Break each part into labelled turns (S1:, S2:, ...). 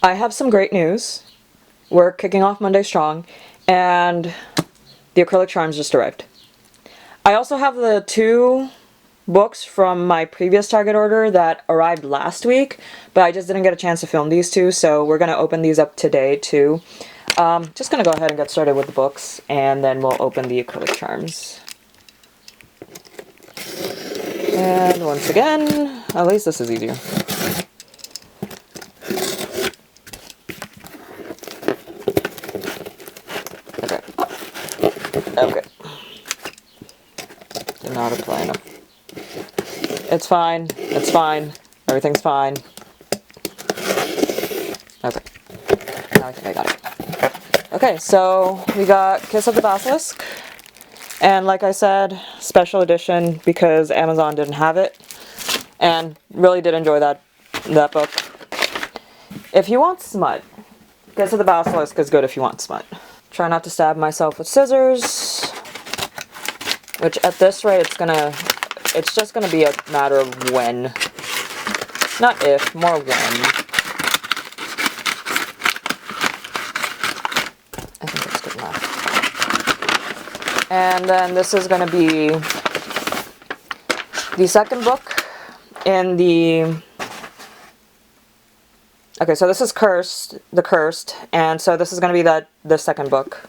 S1: I have some great news. We're kicking off Monday strong, and the acrylic charms just arrived. I also have the 2 books from my previous Target order that arrived last week, but I just didn't get a chance to film these 2, so we're going to open these up today too. Just going to go ahead and get started with the books, and then we'll open the acrylic charms. And once again, at least this is easier. Okay. Okay. Did not apply enough. It's fine. It's fine. Everything's fine. Okay. Now I think I got it. Okay, so we got Kiss of the Basilisk. And like I said, special edition because Amazon didn't have it. And really did enjoy that book. If you want smut, Kiss of the Basilisk is good if you want smut. Try not to stab myself with scissors. Which at this rate it's just gonna be a matter of when. Not if, more when. I think that's good enough. And then this is gonna be the second book in the... Okay, so this is The Cursed, and so this is gonna be the second book.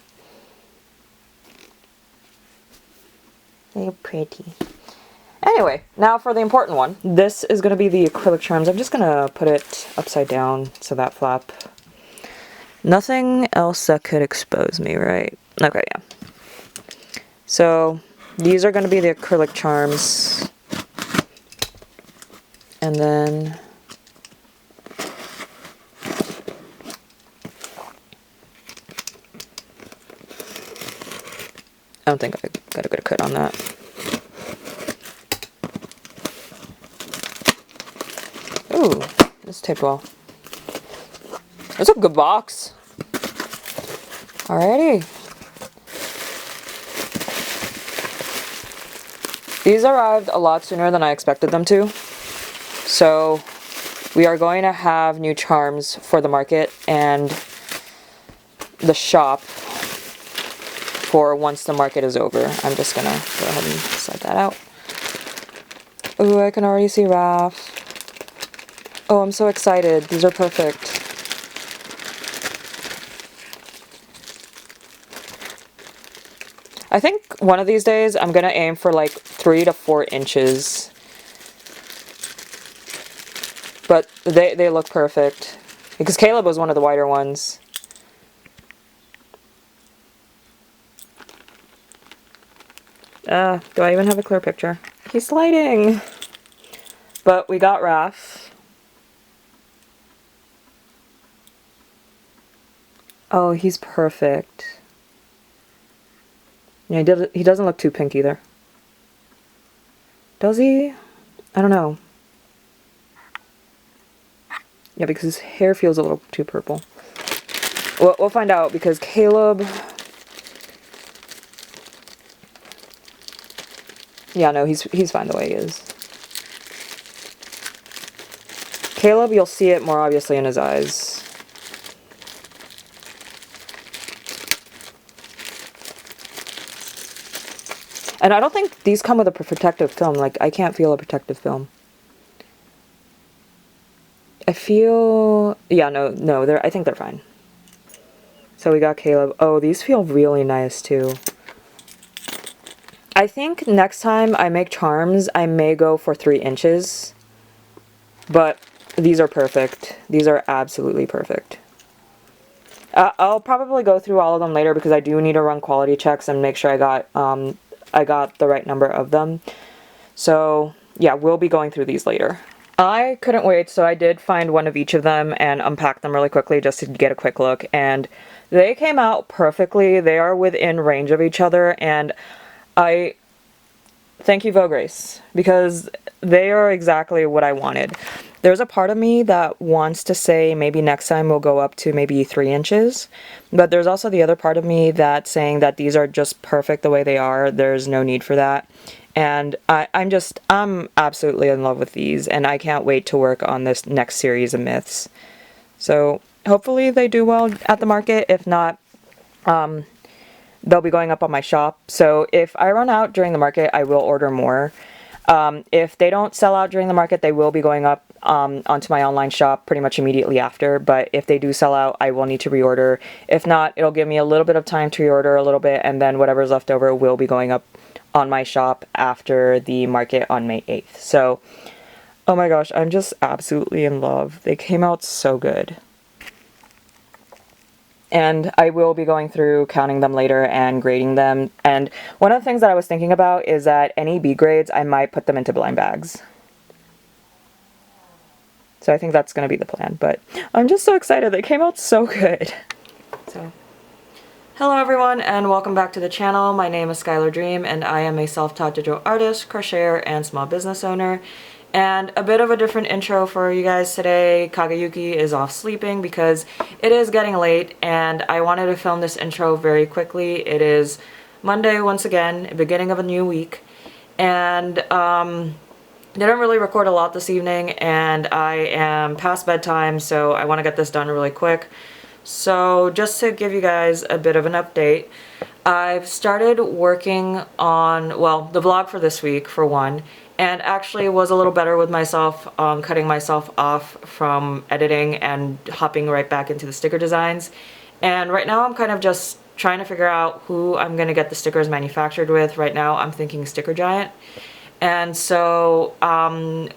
S1: They're pretty. Anyway, now for the important one. This is going to be the acrylic charms. I'm just going to put it upside down so that flap. Nothing else that could expose me, right? Okay, yeah. So, these are going to be the acrylic charms. And then... I don't think I got a good cut on that. Ooh, this taped well. That's a good box. Alrighty. These arrived a lot sooner than I expected them to. So, we are going to have new charms for the market and the shop for once the market is over. I'm just gonna go ahead and slide that out. Ooh, I can already see Raph. Oh, I'm so excited. These are perfect. I think one of these days I'm gonna aim for like 3 to 4 inches. But they look perfect. Because Caleb was one of the wider ones. Do I even have a clear picture? He's sliding! But we got Raph. Oh, he's perfect. Yeah, he doesn't look too pink either. Does he? I don't know. Yeah, because his hair feels a little too purple. We'll find out because Caleb... Yeah, no, he's fine the way he is. Caleb, you'll see it more obviously in his eyes. And I don't think these come with a protective film. Like, I can't feel a protective film. I feel... Yeah, no, I think they're fine. So we got Caleb. Oh, these feel really nice too. I think next time I make charms, I may go for 3 inches. But these are perfect. These are absolutely perfect. I'll probably go through all of them later because I do need to run quality checks and make sure I got the right number of them. So, yeah, we'll be going through these later. I couldn't wait, so I did find one of each of them and unpack them really quickly just to get a quick look. And they came out perfectly. They are within range of each other, and I thank you, Vograce, because they are exactly what I wanted. There's a part of me that wants to say maybe next time we'll go up to maybe 3 inches, but there's also the other part of me that's saying that these are just perfect the way they are. There's no need for that. And I'm absolutely in love with these, and I can't wait to work on this next series of myths. So hopefully they do well at the market. If not, they'll be going up on my shop. So if I run out during the market, I will order more. If they don't sell out during the market, they will be going up onto my online shop pretty much immediately after. But if they do sell out, I will need to reorder. If not, it'll give me a little bit of time to reorder a little bit, and then whatever's left over will be going up on my shop after the market on May 8th. So, oh my gosh, I'm just absolutely in love. They came out so good. And I will be going through counting them later and grading them. And one of the things that I was thinking about is that any B grades, I might put them into blind bags. So I think that's going to be the plan. But I'm just so excited. They came out so good. So, hello everyone and welcome back to the channel. My name is Skylar Dream and I am a self-taught digital artist, crocheter, and small business owner. And a bit of a different intro for you guys today. Kagayuki is off sleeping because it is getting late and I wanted to film this intro very quickly. It is Monday once again, beginning of a new week, and didn't really record a lot this evening and I am past bedtime, so I want to get this done really quick. So just to give you guys a bit of an update, I've started working on, well, the vlog for this week for one, and actually was a little better with myself, cutting myself off from editing and hopping right back into the sticker designs. And right now I'm kind of just trying to figure out who I'm going to get the stickers manufactured with. Right now I'm thinking Sticker Giant. And so I'm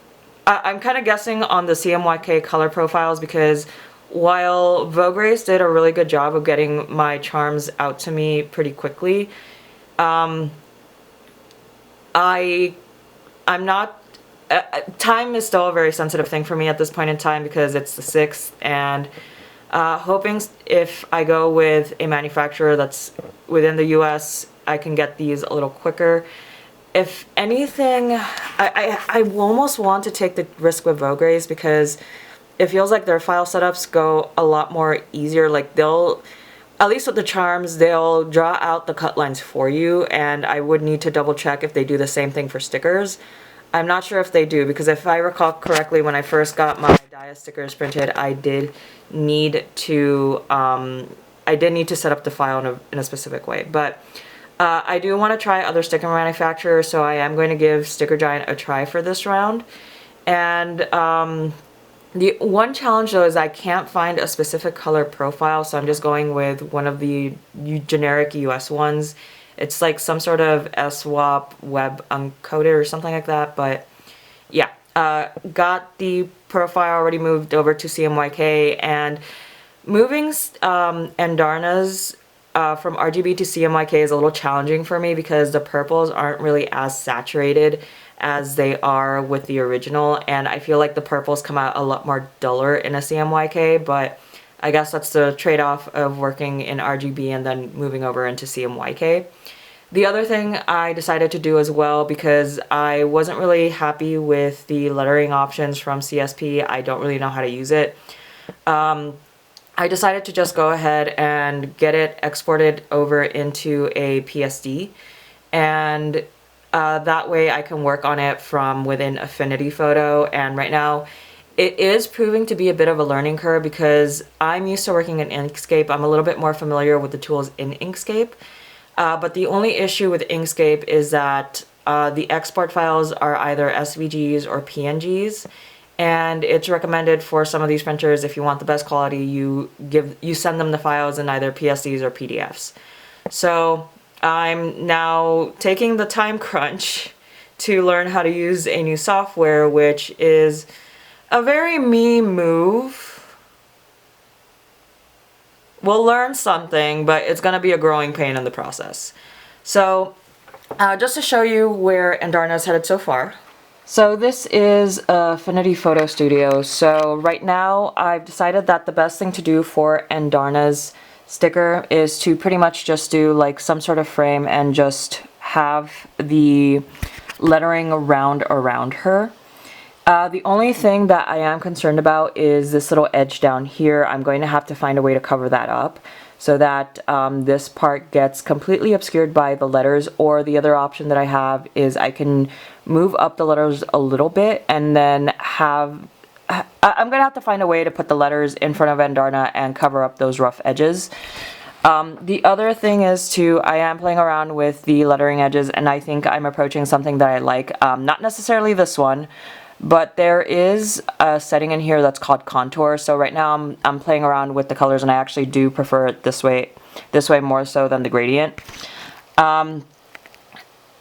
S1: kind of guessing on the CMYK color profiles because while Vogue Race did a really good job of getting my charms out to me pretty quickly, I'm not, time is still a very sensitive thing for me at this point in time because it's the 6th, and hoping if I go with a manufacturer that's within the US, I can get these a little quicker. If anything, I almost want to take the risk with Vogue Race because it feels like their file setups go a lot more easier. Like they'll, at least with the charms, they'll draw out the cut lines for you, and I would need to double check if they do the same thing for stickers. I'm not sure if they do, because if I recall correctly, when I first got my Dia stickers printed, I did need to set up the file in a specific way. But I do want to try other sticker manufacturers, so I am going to give Sticker Giant a try for this round. And the one challenge though is I can't find a specific color profile, so I'm just going with one of the generic US ones. It's like some sort of SWAP web uncoated or something like that, but yeah. Got the profile already moved over to CMYK, and moving Andarna's from RGB to CMYK is a little challenging for me because the purples aren't really as saturated as they are with the original, and I feel like the purples come out a lot more duller in a CMYK, but I guess that's the trade-off of working in RGB and then moving over into CMYK. The other thing I decided to do as well, because I wasn't really happy with the lettering options from CSP, I don't really know how to use it, I decided to just go ahead and get it exported over into a PSD, and that way I can work on it from within Affinity Photo. And right now it is proving to be a bit of a learning curve because I'm used to working in Inkscape. I'm a little bit more familiar with the tools in Inkscape, but the only issue with Inkscape is that the export files are either SVGs or PNGs, and it's recommended for some of these printers, if you want the best quality, you send them the files in either PSDs or PDFs. So I'm now taking the time crunch to learn how to use a new software, which is a very me move. We'll learn something, but it's going to be a growing pain in the process. So just to show you where Andarna's headed so far. So this is Affinity Photo Studio. So right now I've decided that the best thing to do for Andarna's sticker is to pretty much just do like some sort of frame and just have the lettering around her. The only thing that I am concerned about is this little edge down here. I'm going to have to find a way to cover that up so that this part gets completely obscured by the letters, or the other option that I have is I can move up the letters a little bit and then have I'm gonna have to find a way to put the letters in front of Andarna and cover up those rough edges. The other thing is too, I am playing around with the lettering edges, and I think I'm approaching something that I like. Not necessarily this one, but there is a setting in here that's called contour. So right now I'm playing around with the colors, and I actually do prefer it this way more so than the gradient.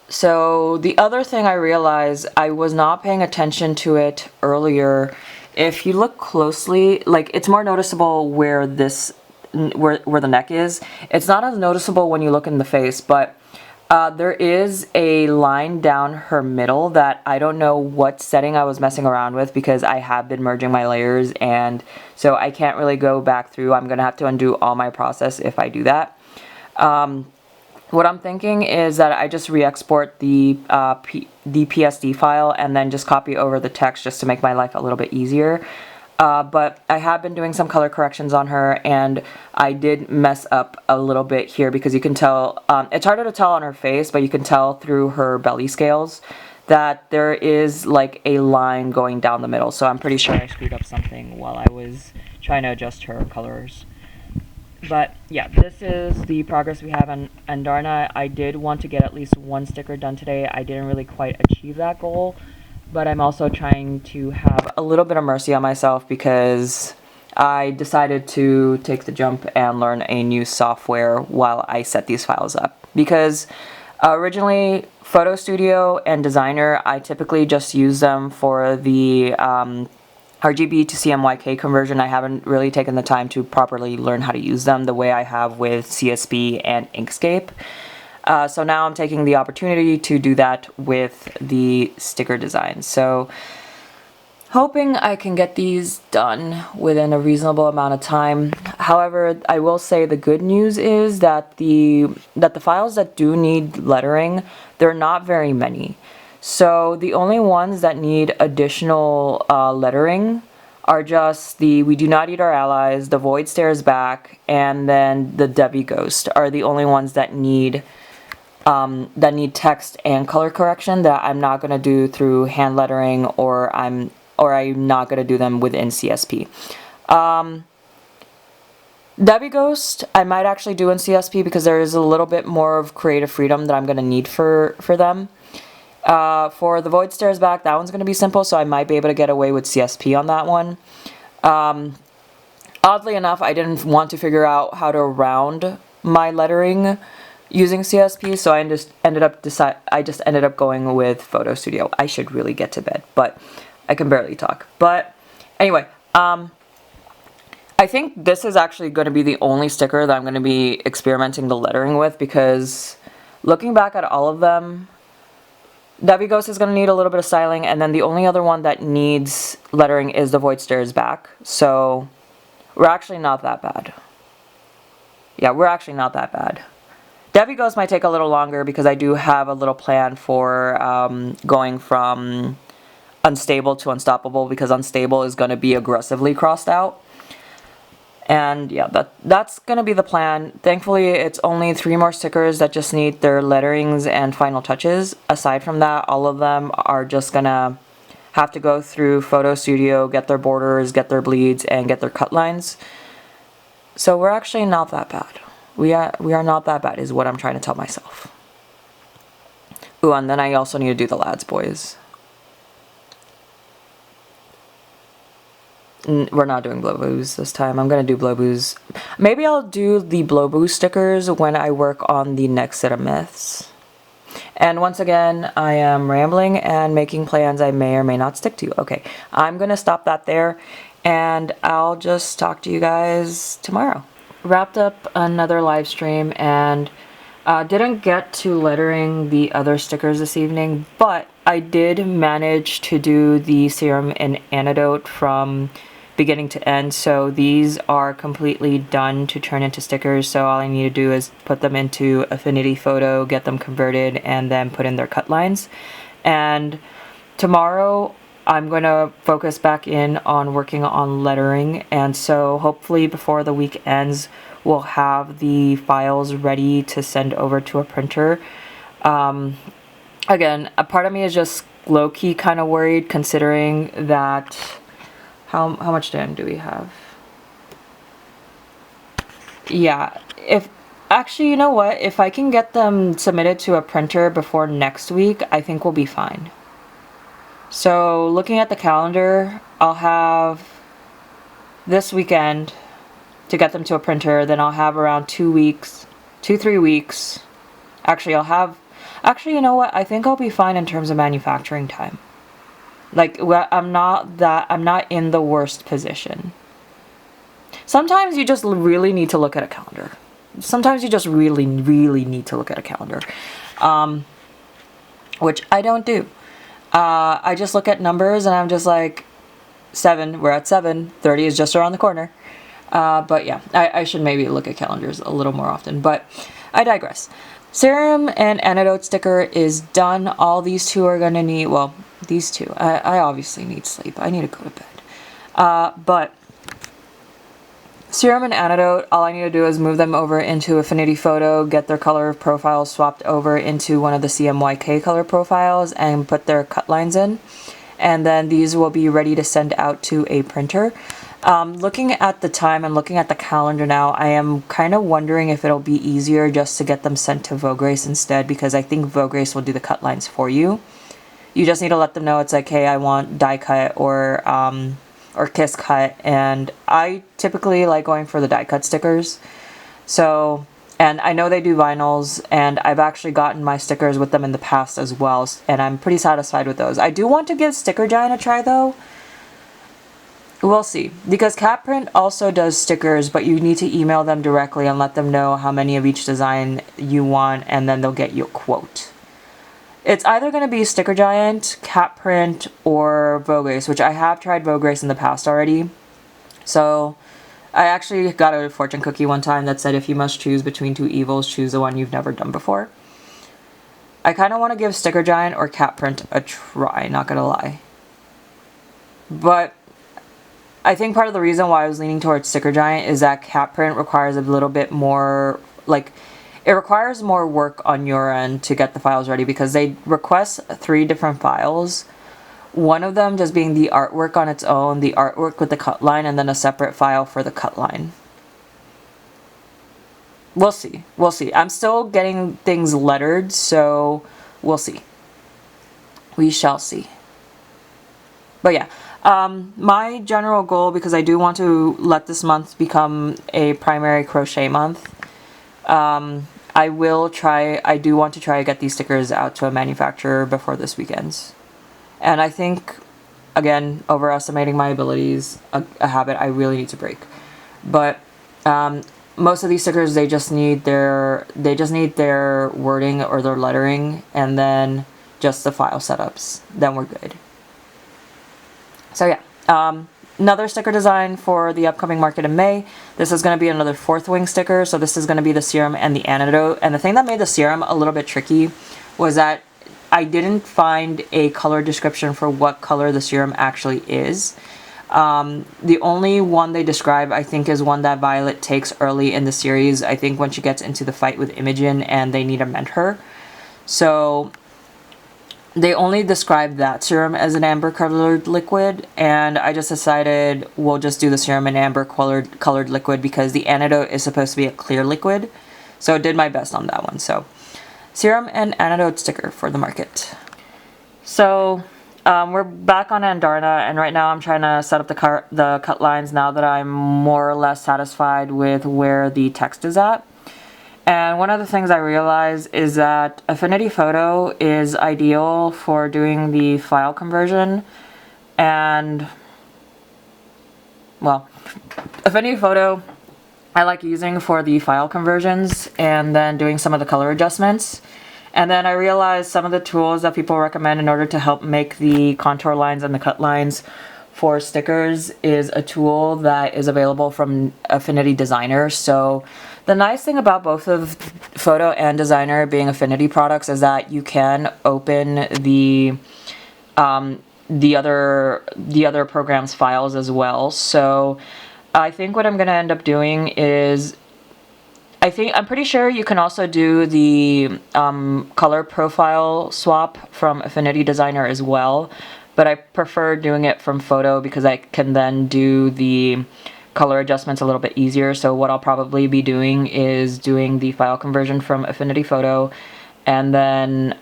S1: So the other thing I realized, I was not paying attention to it earlier. If you look closely, like, it's more noticeable where this, where the neck is. It's not as noticeable when you look in the face, but there is a line down her middle that I don't know what setting I was messing around with, because I have been merging my layers, and so I can't really go back through. I'm gonna have to undo all my process if I do that. What I'm thinking is that I just re-export the PSD file and then just copy over the text just to make my life a little bit easier. But I have been doing some color corrections on her, and I did mess up a little bit here because you can tell, it's harder to tell on her face, but you can tell through her belly scales that there is like a line going down the middle. So I'm pretty sure I screwed up something while I was trying to adjust her colors. But yeah, this is the progress we have on Andarna. I did want to get at least one sticker done today. I didn't really quite achieve that goal, but I'm also trying to have a little bit of mercy on myself because I decided to take the jump and learn a new software while I set these files up. Because originally, Photo Studio and Designer, I typically just use them for the RGB to CMYK conversion. I haven't really taken the time to properly learn how to use them the way I have with CSP and Inkscape. So now I'm taking the opportunity to do that with the sticker design. So hoping I can get these done within a reasonable amount of time. However, I will say the good news is that the files that do need lettering, they're not very many. So the only ones that need additional lettering are just the We Do Not Eat Our Allies, the Void Stares Back, and then the Debbie Ghost are the only ones that need text and color correction that I'm not going to do through hand lettering, or I'm not going to do them within CSP. Debbie Ghost I might actually do in CSP because there is a little bit more of creative freedom that I'm going to need for them. For the Void Stares Back, that one's going to be simple, so I might be able to get away with CSP on that one. Oddly enough, I didn't want to figure out how to round my lettering using CSP, so I just ended up going with Photo Studio. I should really get to bed, but I can barely talk. But anyway, I think this is actually going to be the only sticker that I'm going to be experimenting the lettering with, because looking back at all of them, Debbie Ghost is going to need a little bit of styling, and then the only other one that needs lettering is the Void Stares Back. So we're actually not that bad. Yeah, we're actually not that bad. Debbie Ghost might take a little longer because I do have a little plan for going from unstable to unstoppable, because unstable is going to be aggressively crossed out. And yeah, that's going to be the plan. Thankfully, it's only 3 more stickers that just need their letterings and final touches. Aside from that, all of them are just going to have to go through Photo Studio, get their borders, get their bleeds, and get their cut lines. So we're actually not that bad. We are not that bad is what I'm trying to tell myself. Ooh, and then I also need to do the Lads Boys. We're not doing Blow Boos this time. I'm going to do Blow Boos. Maybe I'll do the Blow Boo stickers when I work on the next set of myths. And once again, I am rambling and making plans I may or may not stick to. Okay, I'm going to stop that there, and I'll just talk to you guys tomorrow. Wrapped up another live stream, and didn't get to lettering the other stickers this evening, but I did manage to do the serum and antidote from beginning to end, so these are completely done to turn into stickers. So all I need to do is put them into Affinity Photo, get them converted, and then put in their cut lines. And tomorrow I'm going to focus back in on working on lettering, and so hopefully before the week ends we'll have the files ready to send over to a printer. Again, a part of me is just low-key kind of worried, considering that How much time do we have? Yeah, if actually, you know what? If I can get them submitted to a printer before next week, I think we'll be fine. So looking at the calendar, I'll have this weekend to get them to a printer, then I'll have around 2 weeks, 3 weeks. Actually, actually, you know what? I think I'll be fine in terms of manufacturing time. Like, well, I'm not in the worst position. Sometimes you just really need to look at a calendar. Sometimes you just really need to look at a calendar. Which I don't do. I just look at numbers and I'm just like, 7, we're at 7, 30 is just around the corner. But yeah, I should maybe look at calendars a little more often, but I digress. Serum and antidote sticker is done. All these two are going to need, well, these two. I obviously need sleep. I need to go to bed. But serum and antidote, all I need to do is move them over into Affinity Photo, get their color profiles swapped over into one of the CMYK color profiles, and put their cut lines in. And then these will be ready to send out to a printer. Looking at the time and looking at the calendar now, I am kind of wondering if it'll be easier just to get them sent to Vograce instead, because I think Vograce will do the cut lines for you. You just need to let them know it's like, hey, I want die cut or kiss cut, and I typically like going for the die cut stickers. So, and I know they do vinyls, and I've actually gotten my stickers with them in the past as well, and I'm pretty satisfied with those. I do want to give Sticker Giant a try though. We'll see, because Cat Print also does stickers, but you need to email them directly and let them know how many of each design you want, and then they'll get you a quote. It's either going to be Sticker Giant, Cat Print, or Vograce, which I have tried Vograce in the past already. So I actually got a fortune cookie one time that said if you must choose between 2 evils, choose the one you've never done before. I kind of want to give Sticker Giant or Cat Print a try, not going to lie. But I think part of the reason why I was leaning towards Sticker Giant is that Cat Print requires a little bit more, like, it requires more work on your end to get the files ready, because they request 3 different files. One of them just being the artwork on its own, the artwork with the cut line, and then a separate file for the cut line. We'll see. We'll see. I'm still getting things lettered, so we'll see. We shall see. But yeah, my general goal, because I do want to let this month become a primary crochet month, I do want to try to get these stickers out to a manufacturer before this weekend's. And I think, again, overestimating my abilities, a habit I really need to break. But most of these stickers, they just need their wording or their lettering, and then just the file setups. Then we're good. So yeah, another sticker design for the upcoming market in May. This is going to be another 4th wing sticker. So this is going to be the serum and the antidote. And the thing that made the serum a little bit tricky was that I didn't find a color description for what color the serum actually is. The only one they describe, I think, is one that Violet takes early in the series. I think when she gets into the fight with Imogen and they need to mend her. So they only describe that serum as an amber colored liquid, and I just decided we'll just do the serum in amber colored liquid because the antidote is supposed to be a clear liquid. So I did my best on that one. So serum and antidote sticker for the market. So we're back on Andarna, and right now I'm trying to set up the cut lines now that I'm more or less satisfied with where the text is at. And one of the things I realized is that Affinity Photo is ideal for doing the file conversion. And, well, Affinity Photo I like using for the file conversions and then doing some of the color adjustments. And then I realized some of the tools that people recommend in order to help make the contour lines and the cut lines for stickers is a tool that is available from Affinity Designer. So the nice thing about both of Photo and Designer being Affinity products is that you can open the other program's files as well. So I think what I'm going to end up doing is, I'm pretty sure you can also do the color profile swap from Affinity Designer as well. but I prefer doing it from photo because I can then do the color adjustments a little bit easier. So what I'll probably be doing is doing the file conversion from Affinity Photo, and then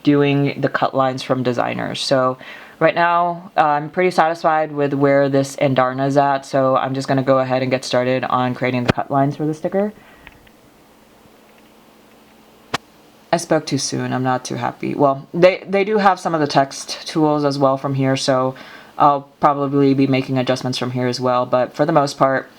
S1: doing the cut lines from Designer. So right now I'm pretty satisfied with where this Andarna is at, so I'm just going to go ahead and get started on creating the cut lines for the sticker. I spoke too soon, I'm not too happy. Well, they do have some of the text tools as well from here, so I'll probably be making adjustments from here as well, but for the most part,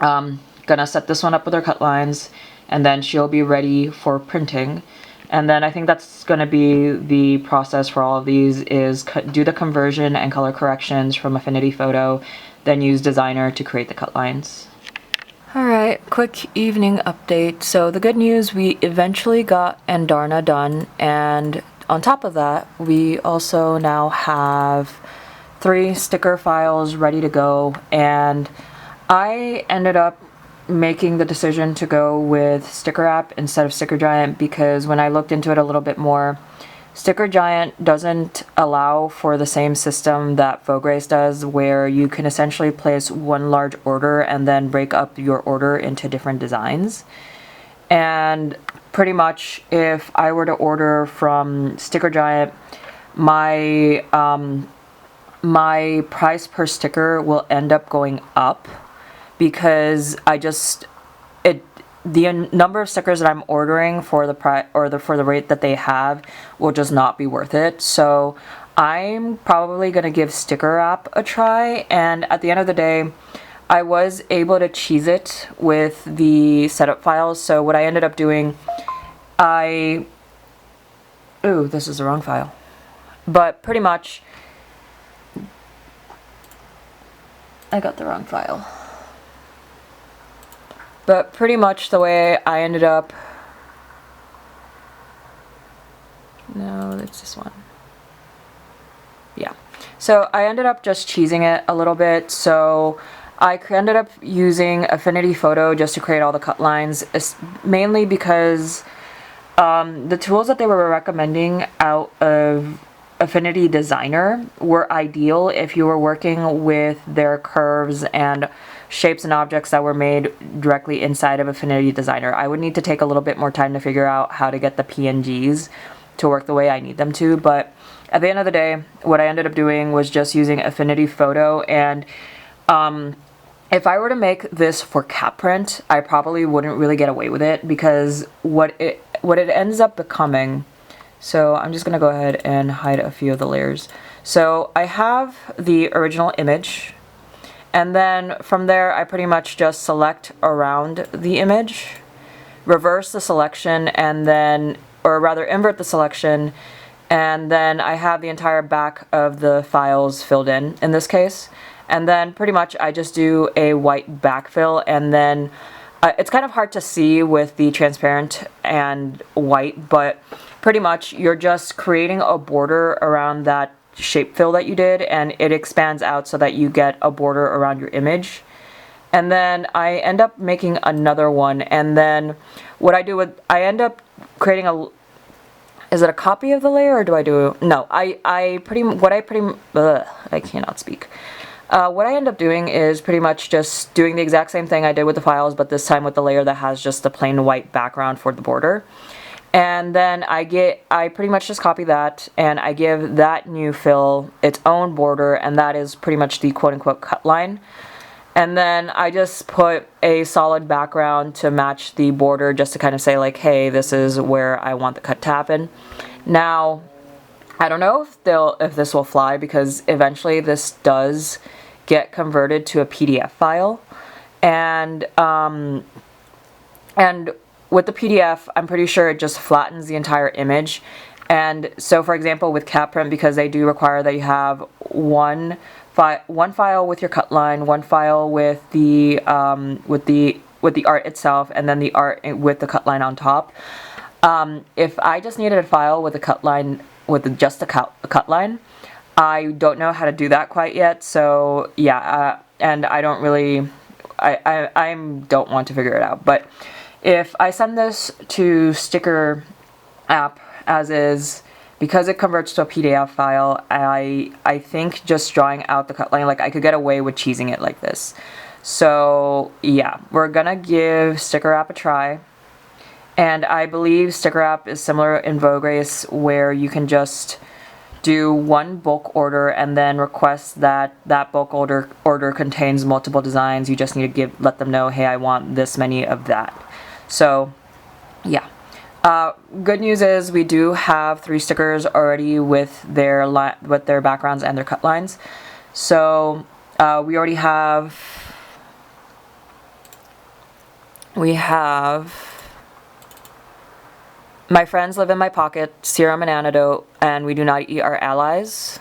S1: gonna set this one up with our cut lines, and then she'll be ready for printing. And then I think that's gonna be the process for all of these, is do the conversion and color corrections from Affinity Photo, then use Designer to create the cut lines. Alright, quick evening update. So the good news, we eventually got Andarna done, and on top of that, we also now have 3 sticker files ready to go, and I ended up making the decision to go with Sticker App instead of Sticker Giant because when I looked into it a little bit more, Sticker Giant doesn't allow for the same system that Faceless does, where you can essentially place one large order and then break up your order into different designs. And pretty much if I were to order from Sticker Giant, my price per sticker will end up going up because the number of stickers that I'm ordering for the for the rate that they have will just not be worth it. So I'm probably going to give Sticker App a try, and at the end of the day, I was able to cheese it with the setup files. So what I ended up doing, ooh, this is the wrong file. But pretty much, I got the wrong file. But pretty much the way I ended up, no, it's this one. Yeah. So I ended up just cheesing it a little bit. So I ended up using Affinity Photo just to create all the cut lines, mainly because the tools that they were recommending out of Affinity Designer were ideal if you were working with their curves and shapes and objects that were made directly inside of Affinity Designer. I would need to take a little bit more time to figure out how to get the PNGs to work the way I need them to, but at the end of the day, what I ended up doing was just using Affinity Photo, and if I were to make this for cap print, I probably wouldn't really get away with it because what it ends up becoming, so I'm just gonna go ahead and hide a few of the layers. So I have the original image, and then from there I pretty much just select around the image, reverse the selection, and then, or rather invert the selection, and then I have the entire back of the files filled in this case. And then pretty much I just do a white backfill, and then it's kind of hard to see with the transparent and white, but pretty much you're just creating a border around that shape fill that you did, and it expands out so that you get a border around your image. And then I end up making another one, and then what I do with, I end up creating a, is it a copy of the layer, or do I do, no, I cannot speak. What I end up doing is pretty much just doing the exact same thing I did with the files, but this time with the layer that has just the plain white background for the border. And then I pretty much just copy that, and I give that new fill its own border, and that is pretty much the quote-unquote cut line. And then I just put a solid background to match the border, just to kind of say like, hey, this is where I want the cut to happen. Now, I don't know if this will fly, because eventually this does get converted to a PDF file, and with the PDF, I'm pretty sure it just flattens the entire image. And so, for example, with CapPrint, because they do require that you have one file with your cut line, one file with the art itself, and then the art with the cut line on top. If I just needed a file with a cut line, with just a cut line, I don't know how to do that quite yet. So yeah, and I don't really, I don't want to figure it out. But if I send this to Sticker App as is, because it converts to a PDF file, I think just drawing out the cut line, like I could get away with cheesing it like this. So yeah, we're gonna give sticker wrap a try. And I believe sticker wrap is similar in Vograce, where you can just do one bulk order and then request that that bulk order contains multiple designs. You just need to let them know, hey, I want this many of that. So yeah. Good news is we do have 3 stickers already with their backgrounds and their cut lines. So we already have My Friends Live in My Pocket, Serum and Antidote, and We Do Not Eat Our Allies.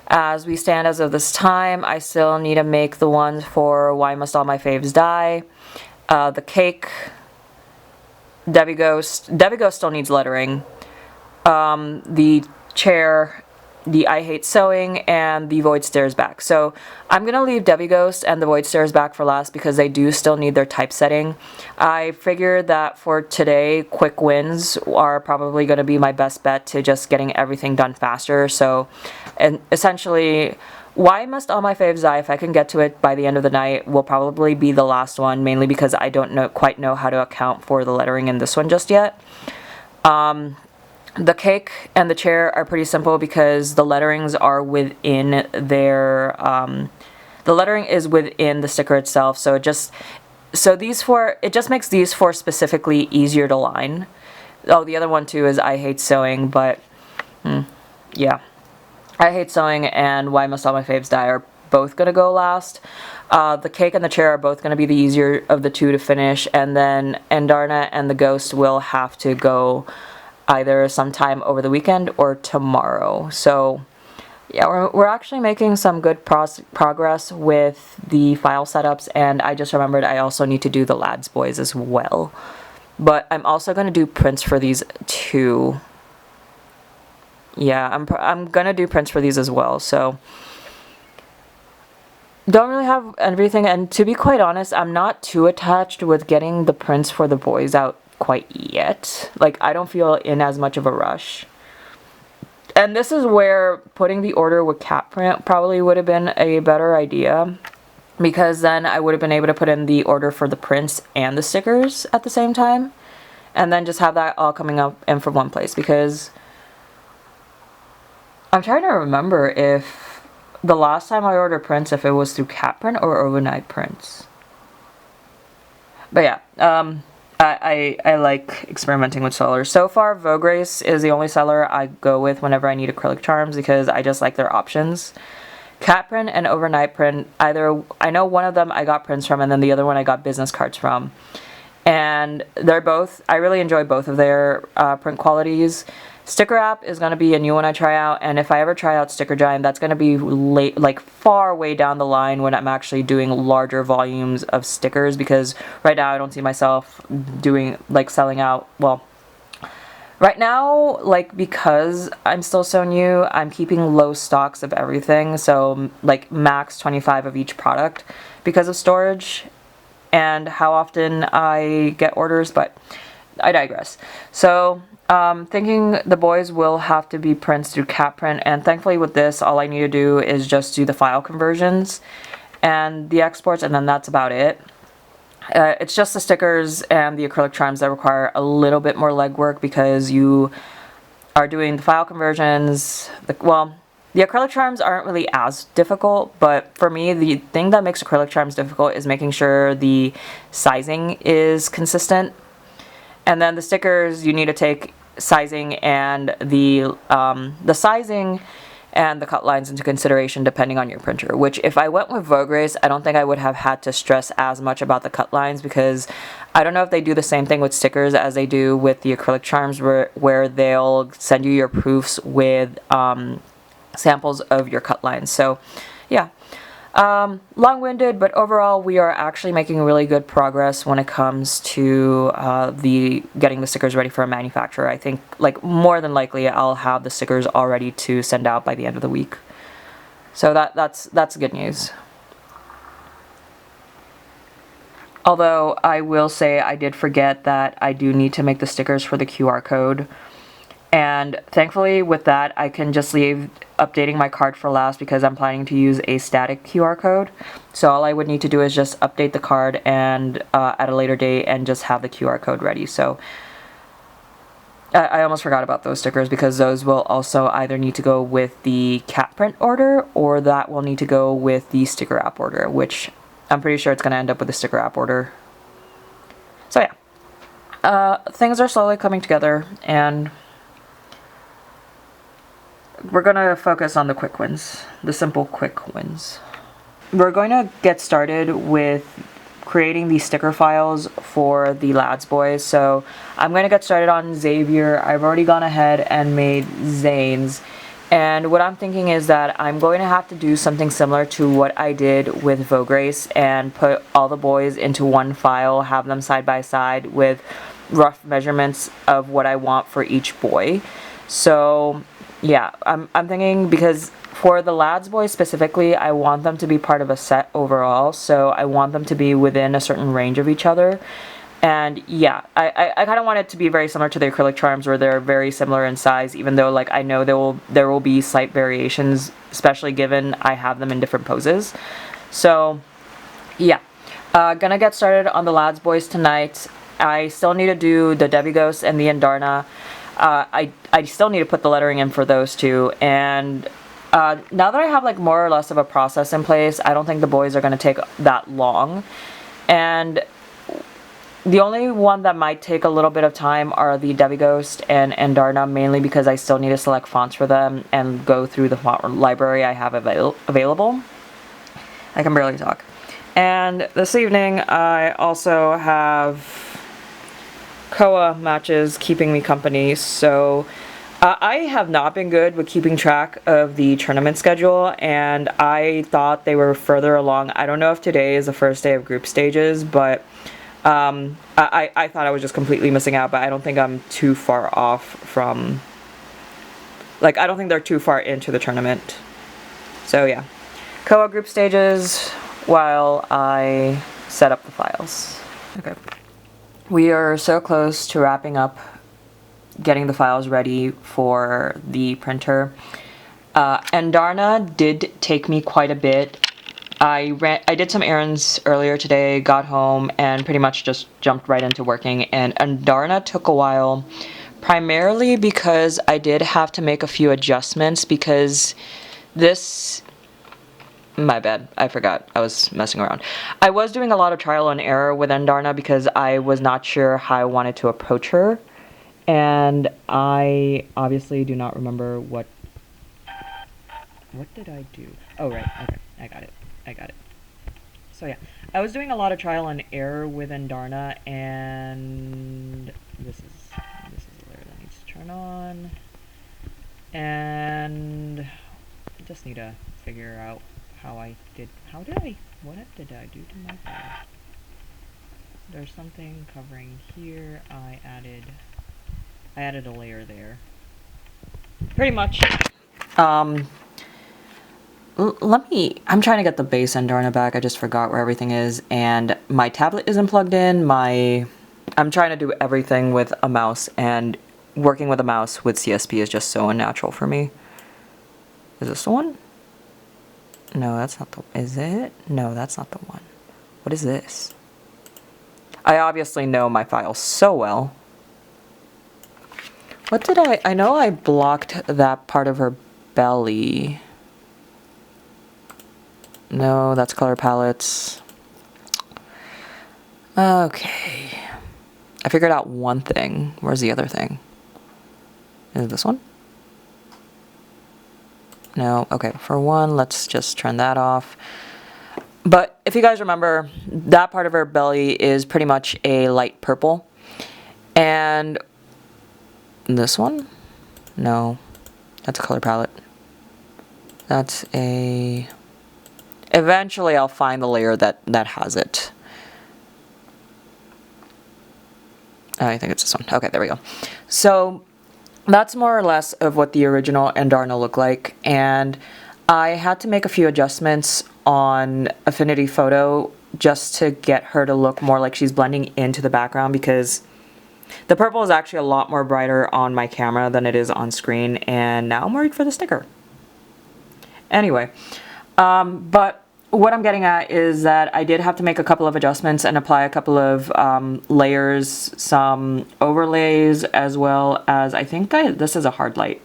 S1: As we stand as of this time, I still need to make the ones for Why Must All My Faves Die, the cake, Debbie Ghost still needs lettering, the chair, the I Hate Sewing, and the Void Stares Back. So I'm going to leave Debbie Ghost and the Void Stares Back for last because they do still need their typesetting. I figured that for today, quick wins are probably going to be my best bet to just getting everything done faster. So, and essentially, Why Must All My Faves Die, if I can get to it by the end of the night, will probably be the last one, mainly because I don't quite know how to account for the lettering in this one just yet. The cake and the chair are pretty simple because the letterings are within their, the lettering is within the sticker itself, so it just makes these 4 specifically easier to line. Oh, the other one too is I Hate Sewing, but, yeah. I Hate Sewing and Why Must All My Faves Die are both going to go last. The cake and the chair are both going to be the easier of the 2 to finish, and then Endarna and the Ghost will have to go either sometime over the weekend or tomorrow. So yeah, we're actually making some good progress with the file setups, and I just remembered I also need to do the Lads Boys as well. But I'm also going to do prints for these too. Yeah, I'm going to do prints for these as well, so don't really have everything, and to be quite honest, I'm not too attached with getting the prints for the boys out quite yet. Like, I don't feel in as much of a rush. And this is where putting the order with cat print probably would have been a better idea, because then I would have been able to put in the order for the prints and the stickers at the same time, and then just have that all coming up in from one place. Because I'm trying to remember if the last time I ordered prints, if it was through cat print or overnight prints. But yeah, I like experimenting with sellers. So far, Vograce is the only seller I go with whenever I need acrylic charms because I just like their options. Cat print and overnight print, either, I know one of them I got prints from and then the other one I got business cards from. And they're both, I really enjoy both of their print qualities. Sticker Wrap is going to be a new one I try out, and if I ever try out Sticker Giant, that's going to be late, like far way down the line when I'm actually doing larger volumes of stickers, because right now I don't see myself doing, like, selling out, well, right now, like, because I'm still so new, I'm keeping low stocks of everything, so, like, max 25 of each product because of storage and how often I get orders, but I digress. So, thinking the boys will have to be prints through cat print, and thankfully with this all I need to do is just do the file conversions and the exports, and then that's about it. It's just the stickers and the acrylic charms that require a little bit more legwork because you are doing the file conversions. The acrylic charms aren't really as difficult, but for me the thing that makes acrylic charms difficult is making sure the sizing is consistent. And then the stickers, you need to take sizing and the sizing and the cut lines into consideration depending on your printer, which if I went with Vograce, I don't think I would have had to stress as much about the cut lines, because I don't know if they do the same thing with stickers as they do with the acrylic charms, where they'll send you your proofs with samples of your cut lines. So yeah. Long-winded, but overall we are actually making really good progress when it comes to getting the stickers ready for a manufacturer. I think, like, more than likely I'll have the stickers all ready to send out by the end of the week. So that's good news. Although I will say I did forget that I do need to make the stickers for the QR code. And thankfully with that, I can just leave updating my card for last because I'm planning to use a static QR code. So all I would need to do is just update the card and at a later date and just have the QR code ready. So I almost forgot about those stickers because those will also either need to go with the cat print order or that will need to go with the sticker app order, which I'm pretty sure it's going to end up with the sticker app order. So yeah, things are slowly coming together and we're going to focus on the quick wins, the simple quick wins. We're going to get started with creating these sticker files for the lads boys. So I'm going to get started on Xavier. I've already gone ahead and made Zane's. And what I'm thinking is that I'm going to have to do something similar to what I did with Vograce and put all the boys into one file, have them side by side with rough measurements of what I want for each boy. So yeah, I'm thinking because for the lads boys specifically, I want them to be part of a set overall, so I want them to be within a certain range of each other. And yeah, I kind of want it to be very similar to the acrylic charms where they're very similar in size, even though like I know there will be slight variations, especially given I have them in different poses. So yeah, gonna get started on the lads boys tonight. I still need to do the Debbie Ghost and the Andarna. I still need to put the lettering in for those two, and now that I have like more or less of a process in place, I don't think the boys are going to take that long. And the only one that might take a little bit of time are the Debbie Ghost and Andarna, mainly because I still need to select fonts for them and go through the font library I have available. I can barely talk. And this evening I also have Koa matches keeping me company, so I have not been good with keeping track of the tournament schedule, and I thought they were further along. I don't know if today is the first day of group stages, but I thought I was just completely missing out, but I don't think I'm too far off from, like, I don't think they're too far into the tournament. So yeah, Koa group stages while I set up the files. Okay. We are so close to wrapping up getting the files ready for the printer. Andarna did take me quite a bit. I did some errands earlier today, got home, and pretty much just jumped right into working. And Andarna took a while, primarily because I did have to make a few adjustments because this... My bad, I forgot, I was messing around. I was doing a lot of trial and error with Andarna because I was not sure how I wanted to approach her. And I obviously do not remember what did I do? Oh right, okay, I got it. So yeah, I was doing a lot of trial and error with Andarna, and this is the layer that needs to turn on. And I just need to figure out what did I do to my file? There's something covering here. I added a layer there. Pretty much. I'm trying to get the base Andarna back. I just forgot where everything is, and my tablet isn't plugged in. I'm trying to do everything with a mouse, and working with a mouse with CSP is just so unnatural for me. Is this the one? No, that's not the... Is it? No, that's not the one. What is this? I obviously know my file so well. What did I know I blocked that part of her belly. No, that's color palettes. Okay. I figured out one thing. Where's the other thing? Is it this one? No, okay, for one, let's just turn that off. But if you guys remember, that part of her belly is pretty much a light purple. And this one? No, that's a color palette. That's a... Eventually I'll find the layer that has it. I think it's this one. Okay, there we go. So that's more or less of what the original Andarna looked like, and I had to make a few adjustments on Affinity Photo just to get her to look more like she's blending into the background, because The purple is actually a lot more brighter on my camera than it is on screen, and now I'm worried for the sticker. Anyway, but what I'm getting at is that I did have to make a couple of adjustments and apply a couple of layers, some overlays, as well as I think this is a hard light.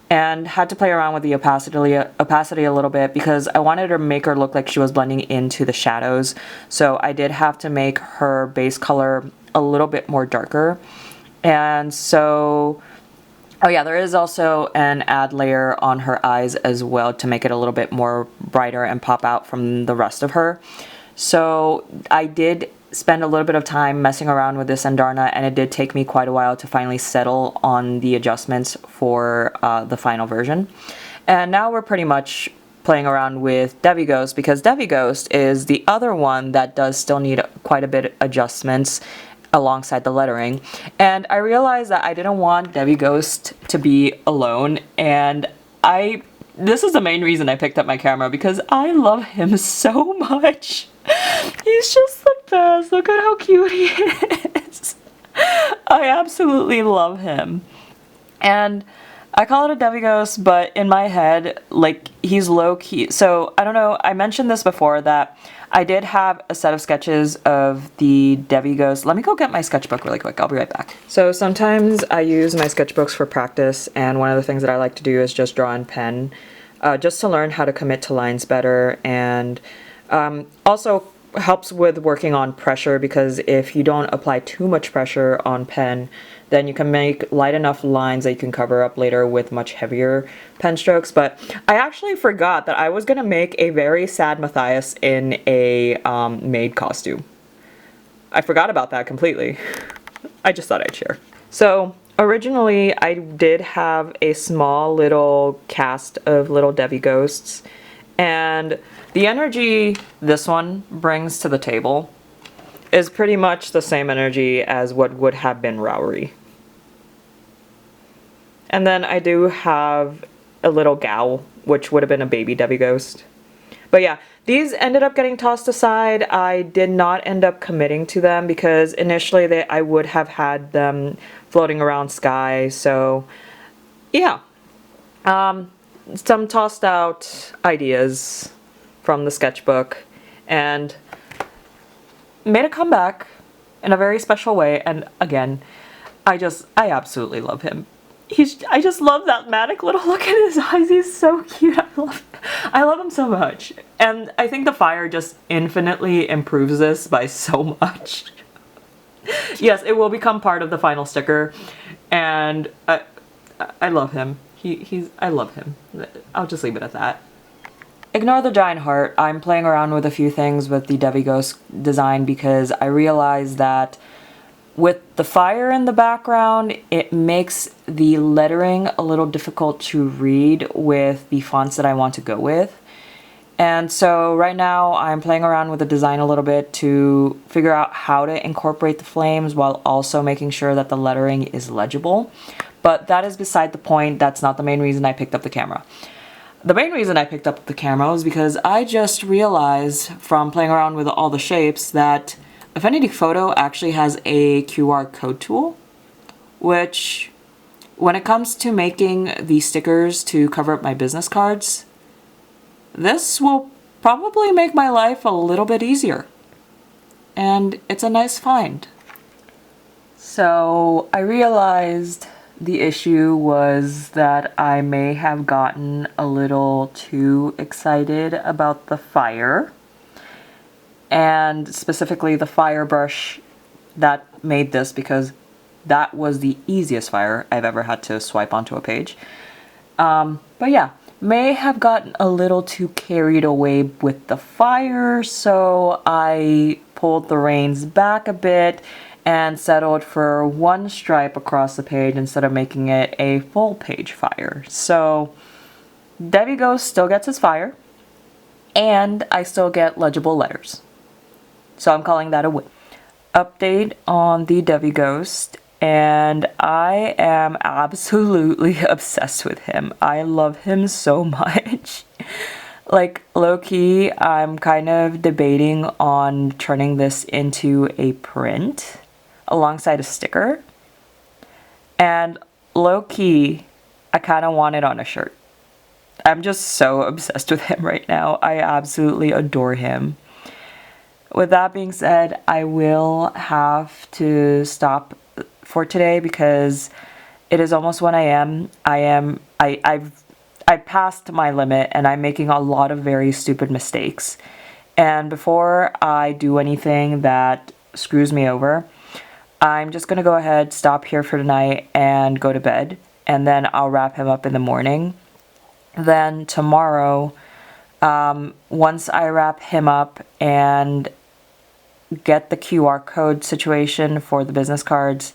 S1: And had to play around with the opacity a little bit because I wanted to make her look like she was blending into the shadows. So I did have to make her base color a little bit more darker. And so, oh yeah, there is also an add layer on her eyes as well to make it a little bit more brighter and pop out from the rest of her. So I did spend a little bit of time messing around with this Andarna, and it did take me quite a while to finally settle on the adjustments for the final version. And now we're pretty much playing around with Devi Ghost, because Devi Ghost is the other one that does still need quite a bit of adjustments alongside the lettering. And I realized that I didn't want Devi Ghost to be alone, and this is the main reason I picked up my camera, because I love him so much. He's just the best. Look at how cute he is. I absolutely love him. And I call it a Devi Ghost, but in my head, like, he's low-key. So, I don't know, I mentioned this before, that I did have a set of sketches of the Devi Ghost. Let me go get my sketchbook really quick. I'll be right back. So sometimes I use my sketchbooks for practice, and one of the things that I like to do is just draw in pen, just to learn how to commit to lines better, and also helps with working on pressure, because if you don't apply too much pressure on pen, then you can make light enough lines that you can cover up later with much heavier pen strokes. But I actually forgot that I was going to make a very sad Matthias in a maid costume. I forgot about that completely. I just thought I'd share. So originally I did have a small little cast of little Devi Ghosts, and the energy this one brings to the table is pretty much the same energy as what would have been Rowry. And then I do have a little gal, which would have been a baby Devi Ghost. But yeah, these ended up getting tossed aside. I did not end up committing to them because initially I would have had them floating around sky. So yeah, some tossed out ideas from the sketchbook, and made a comeback in a very special way. And again, I absolutely love him. I just love that manic little look in his eyes. He's so cute. I love him so much. And I think the fire just infinitely improves this by so much. Yes, it will become part of the final sticker, and I love him. I love him. I'll just leave it at that. Ignore the giant heart. I'm playing around with a few things with the Devi Ghost design because I realized that with the fire in the background, it makes the lettering a little difficult to read with the fonts that I want to go with. And so right now I'm playing around with the design a little bit to figure out how to incorporate the flames while also making sure that the lettering is legible. But that is beside the point. That's not the main reason I picked up the camera. The main reason I picked up the camera was because I just realized from playing around with all the shapes that Affinity Photo actually has a QR code tool, which when it comes to making the stickers to cover up my business cards, this will probably make my life a little bit easier. And it's a nice find. So I realized the issue was that I may have gotten a little too excited about the fire, and specifically the fire brush that made this, because that was the easiest fire I've ever had to swipe onto a page. But yeah, may have gotten a little too carried away with the fire, so I pulled the reins back a bit and settled for one stripe across the page instead of making it a full page fire. So Devi Ghost still gets his fire, and I still get legible letters. So I'm calling that a win. Update on the Devi Ghost, and I am absolutely obsessed with him. I love him so much. Like, low-key, I'm kind of debating on turning this into a print alongside a sticker. And low-key, I kind of want it on a shirt. I'm just so obsessed with him right now. I absolutely adore him. With that being said, I will have to stop for today because it is almost 1 a.m. I passed my limit and I'm making a lot of very stupid mistakes. And before I do anything that screws me over, I'm just gonna go ahead, stop here for tonight and go to bed. And then I'll wrap him up in the morning. Then tomorrow, once I wrap him up and get the QR code situation for the business cards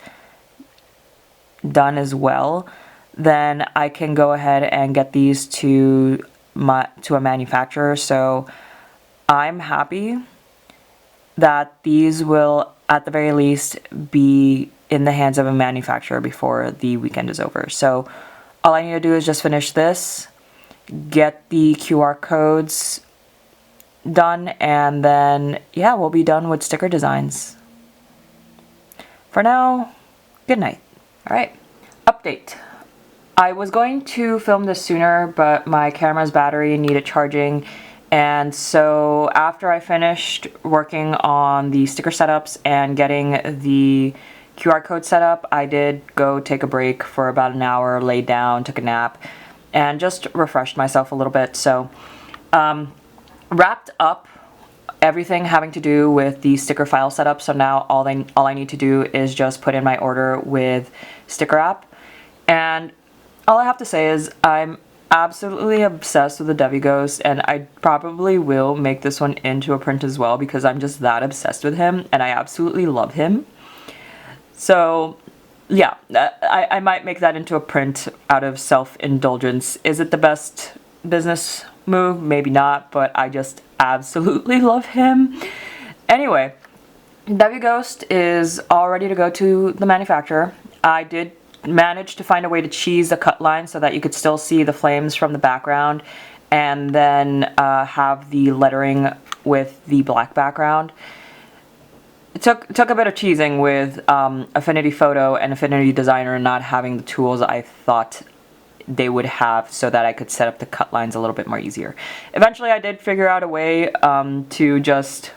S1: done as well, then I can go ahead and get these to a manufacturer. So I'm happy that these will at the very least be in the hands of a manufacturer before the weekend is over. So all I need to do is just finish this, get the QR codes done, and then yeah, we'll be done with sticker designs. For now, good night. All right, update. I was going to film this sooner, but my camera's battery needed charging, and so after I finished working on the sticker setups and getting the QR code set up, I did go take a break for about an hour, laid down, took a nap, and just refreshed myself a little bit. So wrapped up everything having to do with the sticker file setup. So now all I need to do is just put in my order with Sticker App. And all I have to say is I'm absolutely obsessed with the Devi Ghost, and I probably will make this one into a print as well because I'm just that obsessed with him and I absolutely love him. So yeah, I might make that into a print out of self-indulgence. Is it the best business move? Maybe not, but I just absolutely love him. Anyway, Devi Ghost is all ready to go to the manufacturer. I did manage to find a way to cheese the cut line so that you could still see the flames from the background, and then have the lettering with the black background. It took a bit of cheesing with Affinity Photo and Affinity Designer not having the tools I thought they would have so that I could set up the cut lines a little bit more easier. Eventually I did figure out a way to just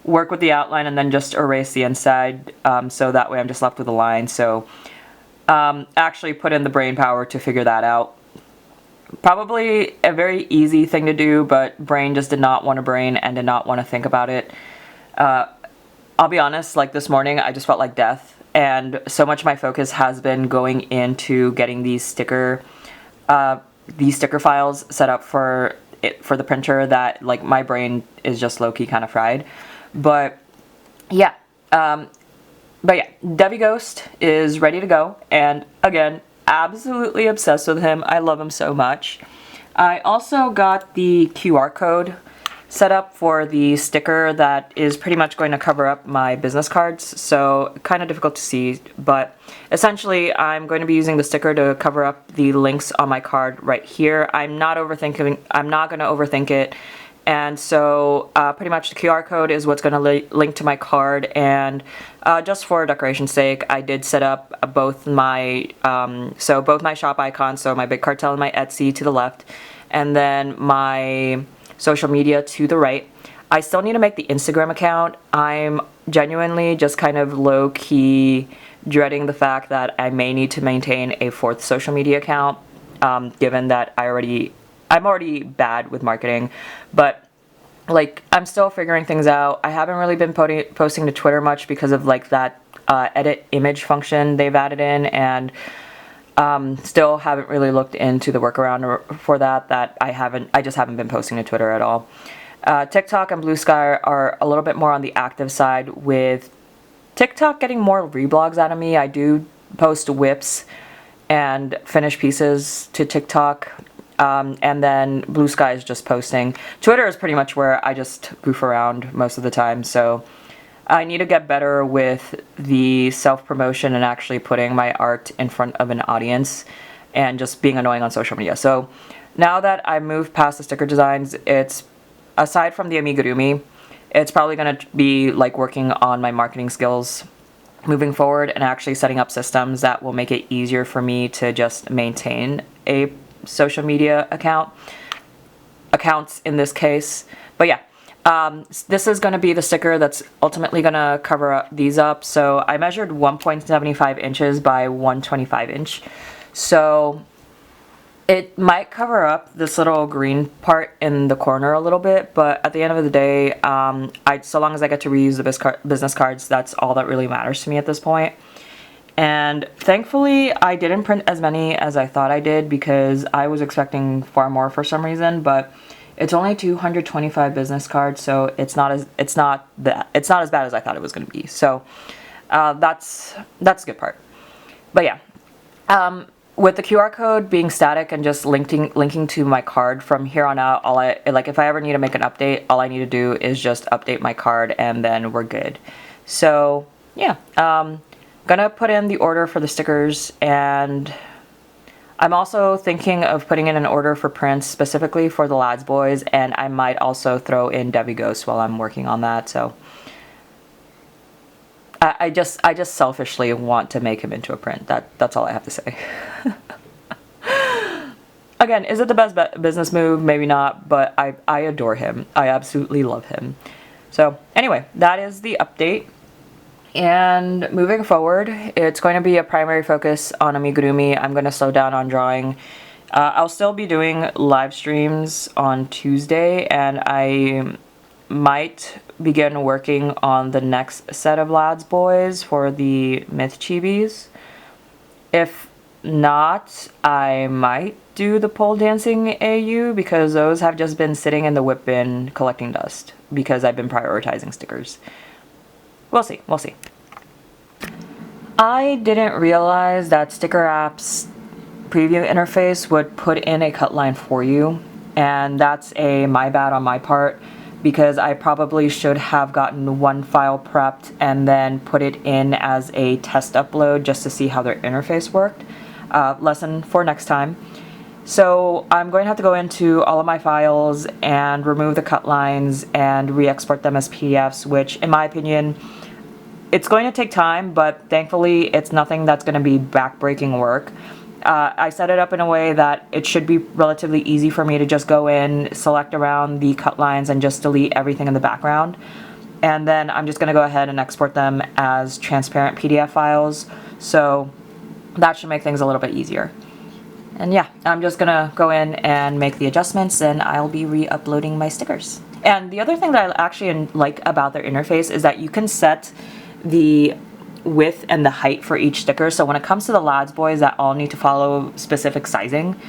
S1: work with the outline and then just erase the inside, so that way I'm just left with a line. So actually put in the brain power to figure that out. Probably a very easy thing to do, but brain just did not want to brain and did not want to think about it. I'll be honest, like this morning I just felt like death, and so much of my focus has been going into getting these sticker files set up for the printer that like my brain is just low-key kind of fried. But yeah, Devi Ghost is ready to go, and again, absolutely obsessed with him. I love him so much. I also got the QR code set up for the sticker that is pretty much going to cover up my business cards, so kind of difficult to see, but essentially I'm going to be using the sticker to cover up the links on my card right here. I'm not going to overthink it, and so pretty much the QR code is what's going to link to my card, and just for decoration's sake, I did set up both my shop icons, so my BigCartel and my Etsy to the left, and then my social media to the right. I still need to make the Instagram account. I'm genuinely just kind of low-key dreading the fact that I may need to maintain a fourth social media account, given that I'm already bad with marketing, but like I'm still figuring things out. I haven't really been posting to Twitter much because of like that edit image function they've added in, and still haven't really looked into the workaround for that. I just haven't been posting to Twitter at all. TikTok and Bluesky are a little bit more on the active side, with TikTok getting more reblogs out of me. I do post whips and finished pieces to TikTok, and then Bluesky is just posting. Twitter is pretty much where I just goof around most of the time, so I need to get better with the self-promotion and actually putting my art in front of an audience and just being annoying on social media. So now that I moved past the sticker designs, it's, aside from the amigurumi, it's probably going to be like working on my marketing skills moving forward and actually setting up systems that will make it easier for me to just maintain a social media accounts in this case. But yeah, this is going to be the sticker that's ultimately going to cover these up. So I measured 1.75 inches by 125 inch. So it might cover up this little green part in the corner a little bit, but at the end of the day, so long as I get to reuse the business cards, that's all that really matters to me at this point. And thankfully, I didn't print as many as I thought I did because I was expecting far more for some reason, but it's only 225 business cards, so it's not as bad as I thought it was going to be. So that's the good part. But yeah. With the QR code being static and just linking to my card from here on out, if I ever need to make an update, all I need to do is just update my card and then we're good. So yeah, gonna put in the order for the stickers, and I'm also thinking of putting in an order for prints specifically for the Lads Boys, and I might also throw in Debbie Ghost while I'm working on that. So I just selfishly want to make him into a print. That's all I have to say. Again, is it the best business move? Maybe not, but I adore him. I absolutely love him. So anyway, that is the update. And moving forward, it's going to be a primary focus on amigurumi. I'm going to slow down on drawing. I'll still be doing live streams on Tuesday, and I might begin working on the next set of Lads Boys for the Myth Chibis. If not, I might do the pole dancing AU because those have just been sitting in the whip bin collecting dust because I've been prioritizing stickers. We'll see. We'll see. I didn't realize that Sticker App's preview interface would put in a cut line for you, and that's my bad on my part, because I probably should have gotten one file prepped and then put it in as a test upload just to see how their interface worked. Lesson for next time. So I'm going to have to go into all of my files and remove the cut lines and re-export them as PDFs, which in my opinion, it's going to take time, but thankfully it's nothing that's going to be back-breaking work. I set it up in a way that it should be relatively easy for me to just go in, select around the cut lines, and just delete everything in the background. And then I'm just going to go ahead and export them as transparent PDF files. So that should make things a little bit easier. And yeah, I'm just going to go in and make the adjustments, and I'll be re-uploading my stickers. And the other thing that I actually like about their interface is that you can set the width and the height for each sticker. So when it comes to the Lads Boys that all need to follow specific sizing,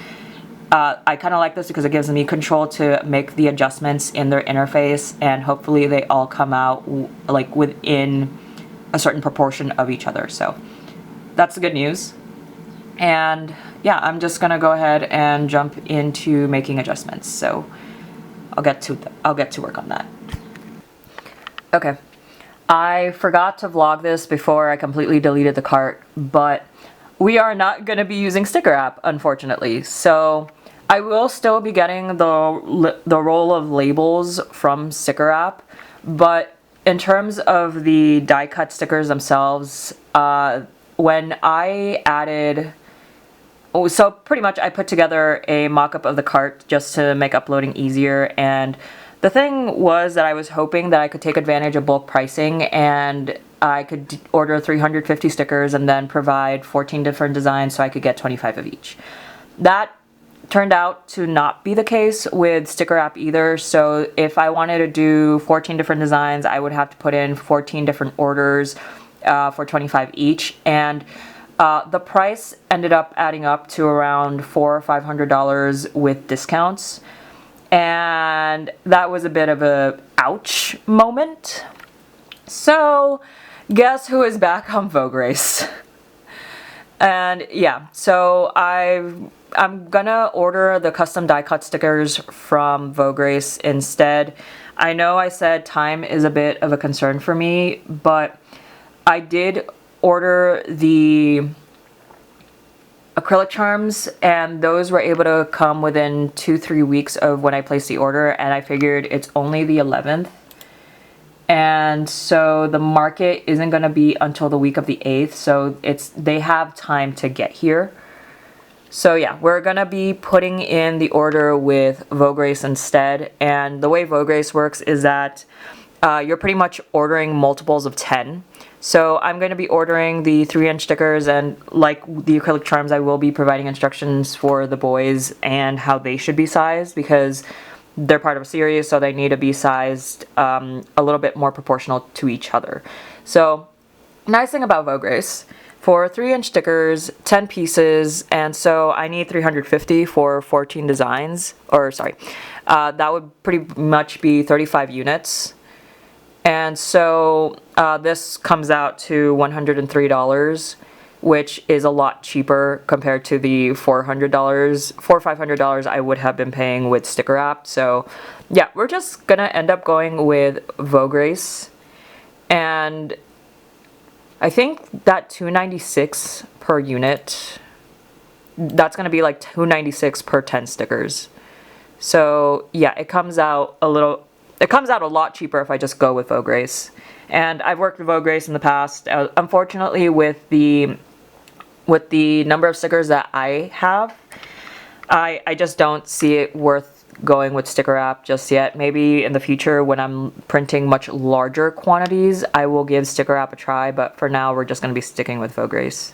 S1: I kind of like this because it gives me control to make the adjustments in their interface, and hopefully they all come out like within a certain proportion of each other. So that's the good news. And yeah, I'm just gonna go ahead and jump into making adjustments. So I'll get to work on that. Okay. I forgot to vlog this before I completely deleted the cart, but we are not going to be using Sticker App, unfortunately. So I will still be getting the roll of labels from Sticker App, but in terms of the die cut stickers themselves, when I added... so pretty much I put together a mock-up of the cart just to make uploading easier, and the thing was that I was hoping that I could take advantage of bulk pricing and I could order 350 stickers and then provide 14 different designs so I could get 25 of each. That turned out to not be the case with Sticker App either, so if I wanted to do 14 different designs, I would have to put in 14 different orders for 25 each, and the price ended up adding up to around $400 or $500 with discounts. And that was a bit of a ouch moment. So guess who is back on Vogue Race? And yeah, so I'm gonna order the custom die cut stickers from Vogue Race instead. I know I said time is a bit of a concern for me, but I did order the acrylic charms, and those were able to come within 2-3 weeks of when I placed the order, and I figured it's only the 11th, and so the market isn't going to be until the week of the 8th, so they have time to get here. So yeah, we're going to be putting in the order with Vograce instead, and the way Vograce works is that you're pretty much ordering multiples of 10. So I'm going to be ordering the 3-inch stickers, and like the acrylic charms, I will be providing instructions for the boys and how they should be sized, because they're part of a series, so they need to be sized a little bit more proportional to each other. So, nice thing about Vograce, for 3-inch stickers, 10 pieces, and so I need 350 for 14 designs, or sorry, that would pretty much be 35 units. And so this comes out to $103, which is a lot cheaper compared to the $400, $500 I would have been paying with sticker wrap. So yeah, we're just gonna end up going with Vograce, and I think that $296 per unit, that's gonna be like $296 per 10 stickers. So yeah, it comes out a lot cheaper if I just go with Vograce. And I've worked with Vograce in the past. Unfortunately, with the number of stickers that I have, I just don't see it worth going with sticker wrap just yet. Maybe in the future when I'm printing much larger quantities, I will give sticker wrap a try, but for now we're just going to be sticking with Vograce.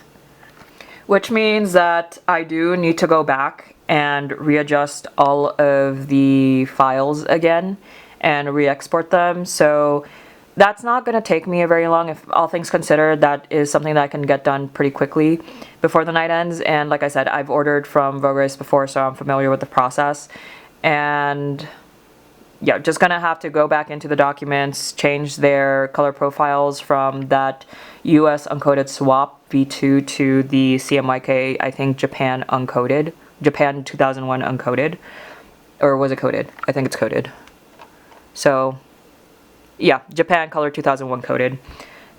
S1: Which means that I do need to go back and readjust all of the files again and re-export them. So that's not going to take me very long. If all things considered, that is something that I can get done pretty quickly before the night ends. And like I said, I've ordered from Vograce before, so I'm familiar with the process. And yeah, just gonna have to go back into the documents, change their color profiles from that US uncoded swap V2 to the CMYK, I think Japan uncoded, Japan 2001 uncoded, or was it coded? I think it's coded. So yeah, Japan color 2001 coded.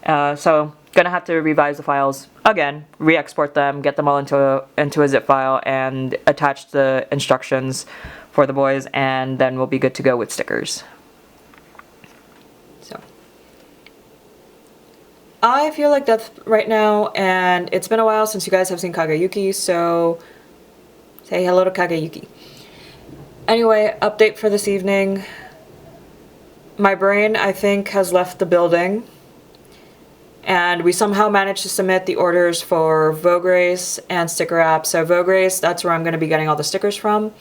S1: So gonna have to revise the files again, re-export them, get them all into a zip file, and attach the instructions for the boys, and then we'll be good to go with stickers. So I feel like death right now, and it's been a while since you guys have seen Kageyuki, so say hello to Kageyuki. Anyway, update for this evening. My brain, I think, has left the building, and we somehow managed to submit the orders for Vograce and sticker wrap. So Vograce, that's where I'm going to be getting all the stickers from.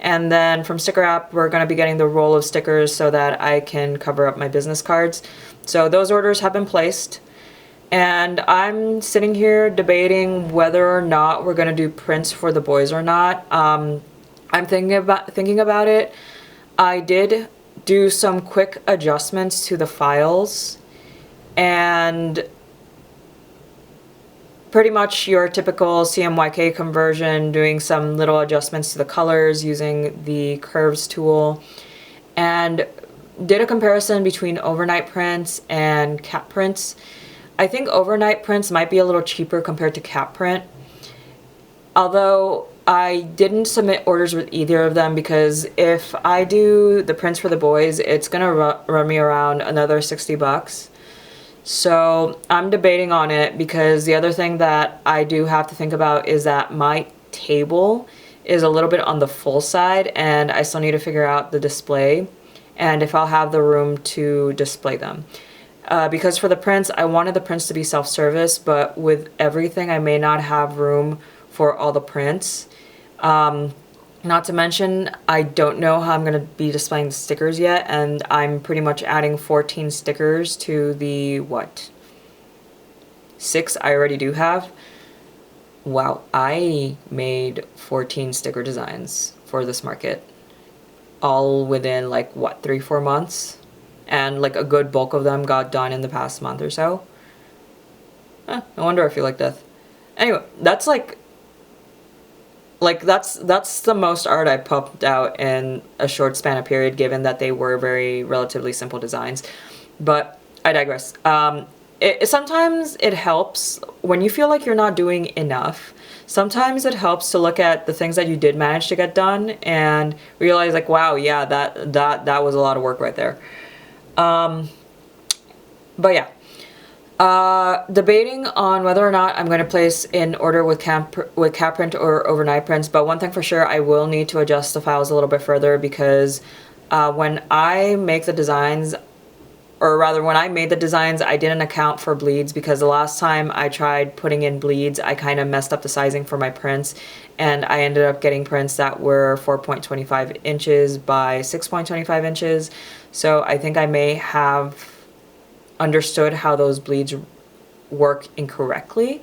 S1: And then from sticker wrap, we're going to be getting the roll of stickers so that I can cover up my business cards. So those orders have been placed. And I'm sitting here debating whether or not we're going to do prints for the boys or not. I'm thinking about it. I did do some quick adjustments to the files, and pretty much your typical CMYK conversion, doing some little adjustments to the colors using the curves tool, and did a comparison between overnight prints and cap prints. I think overnight prints might be a little cheaper compared to cap print, although I didn't submit orders with either of them, because if I do the prints for the boys, it's gonna run me around another 60 bucks. So I'm debating on it, because the other thing that I do have to think about is that my table is a little bit on the full side, and I still need to figure out the display and if I'll have the room to display them. Because for the prints, I wanted the prints to be self-service, but with everything, I may not have room for all the prints. Not to mention, I don't know how I'm going to be displaying the stickers yet, and I'm pretty much adding 14 stickers to the, 6 I already do have. Wow, I made 14 sticker designs for this market, all within like, 3-4 months? And like a good bulk of them got done in the past month or so. No wonder I feel like death. Anyway, that's that's the most art I pumped out in a short span of period, given that they were very relatively simple designs. But I digress. Sometimes it helps when you feel like you're not doing enough. Sometimes it helps to look at the things that you did manage to get done and realize, like, wow, yeah, that was a lot of work right there. But yeah. Debating on whether or not I'm going to place an order with cap print or overnight prints, but one thing for sure, I will need to adjust the files a little bit further because when I make the designs, or rather when I made the designs, I didn't account for bleeds because the last time I tried putting in bleeds, I kind of messed up the sizing for my prints, and I ended up getting prints that were 4.25 inches by 6.25 inches. So I think I may have understood how those bleeds work incorrectly,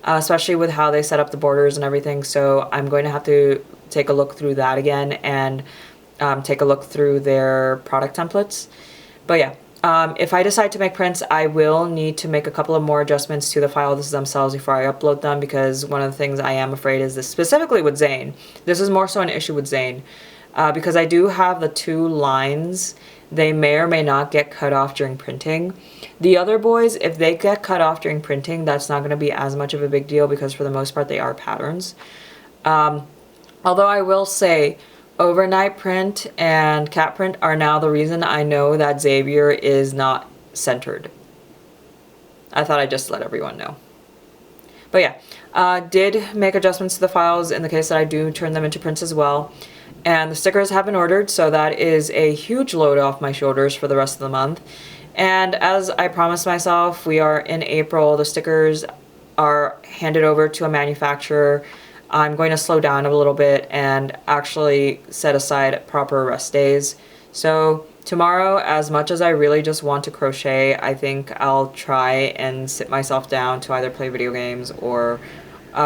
S1: especially with how they set up the borders and everything. So I'm going to have to take a look through that again and take a look through their product templates. But yeah, if I decide to make prints, I will need to make a couple of more adjustments to the files themselves before I upload them, because one of the things I am afraid is this, specifically with Zane. This is more so an issue with Zane, because I do have the 2 lines. They may or may not get cut off during printing. The other boys, if they get cut off during printing, that's not going to be as much of a big deal because for the most part they are patterns. Although I will say, overnight print and cat print are now the reason I know that Xavier is not centered. I thought I'd just let everyone know. But yeah, did make adjustments to the files in the case that I do turn them into prints as well. And the stickers have been ordered, so that is a huge load off my shoulders for the rest of the month. And as I promised myself, we are in April. The stickers are handed over to a manufacturer. I'm going to slow down a little bit and actually set aside proper rest days. So tomorrow, as much as I really just want to crochet, I think I'll try and sit myself down to either play video games or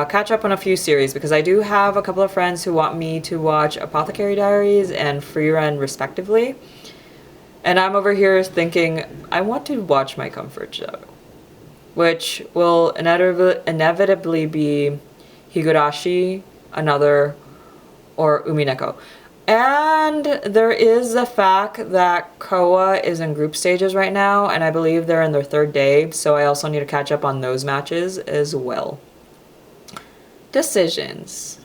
S1: catch up on a few series, because I do have a couple of friends who want me to watch Apothecary Diaries and Free Run respectively. And I'm over here thinking, I want to watch my comfort show, which will inevitably be Higurashi, Another, or Umineko. And there is the fact that Koa is in group stages right now, and I believe they're in their 3rd day, so I also need to catch up on those matches as well. Decisions.